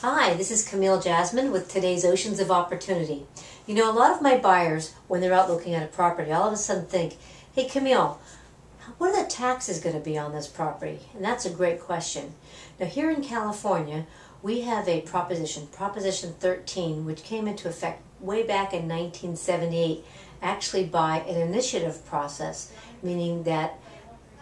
Hi, this is Camille Jasmine with today's Oceans of Opportunity. You know, a lot of my buyers, when they're out looking at a property, all of a sudden think, hey Camille, what are the taxes going to be on this property? And that's a great question. Now here in California, we have a Proposition 13, which came into effect way back in 1978, actually by an initiative process, meaning that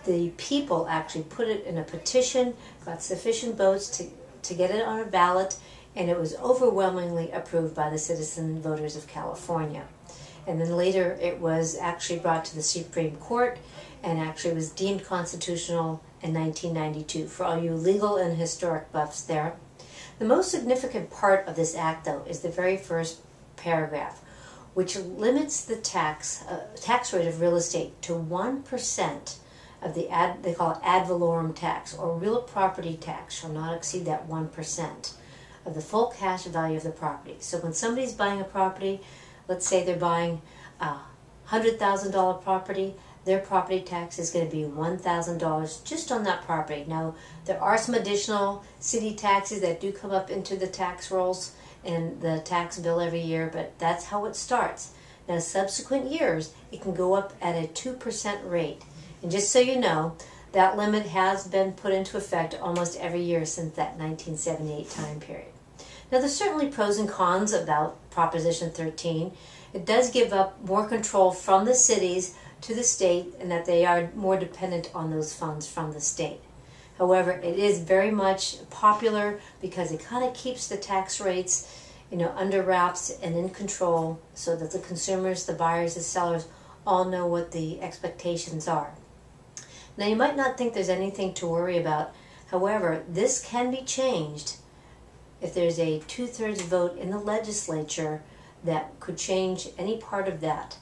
the people actually put it in a petition, got sufficient votes to get it on a ballot, and it was overwhelmingly approved by the citizen voters of California. And then later it was actually brought to the Supreme Court and actually was deemed constitutional in 1992. For all you legal and historic buffs there. The most significant part of this act, though, is the very first paragraph, which limits the tax rate of real estate to 1% of the they call it ad valorem tax, or real property tax shall not exceed that 1% of the full cash value of the property. So when somebody's buying a property, let's say they're buying a $100,000 property, their property tax is going to be $1,000 just on that property. Now, there are some additional city taxes that do come up into the tax rolls and the tax bill every year, but that's how it starts. Now, subsequent years, it can go up at a 2% rate. And just so you know, that limit has been put into effect almost every year since that 1978 time period. Now, there's certainly pros and cons about Proposition 13. It does give up more control from the cities to the state, and that they are more dependent on those funds from the state. However, it is very much popular because it kind of keeps the tax rates, under wraps and in control, so that the consumers, the buyers, the sellers all know what the expectations are. Now, you might not think there's anything to worry about. However, this can be changed if there's a 2/3 vote in the legislature that could change any part of that.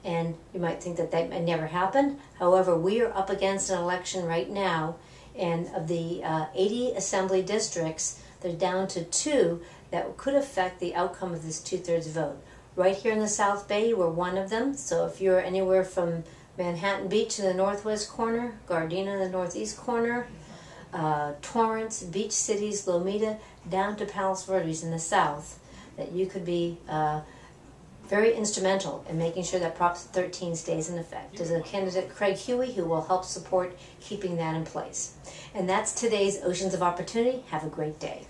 And you might think that may never happen. However, we are up against an election right now, and of the 80 assembly districts, they're down to 2 that could affect the outcome of this 2/3 vote. Right here in the South Bay, we're one of them. So if you're anywhere from Manhattan Beach in the northwest corner, Gardena in the northeast corner, Torrance, Beach Cities, Lomita, down to Palos Verdes in the south, that you could be very instrumental in making sure that Prop 13 stays in effect. There's a candidate, Craig Huey, who will help support keeping that in place. And that's today's Oceans of Opportunity. Have a great day.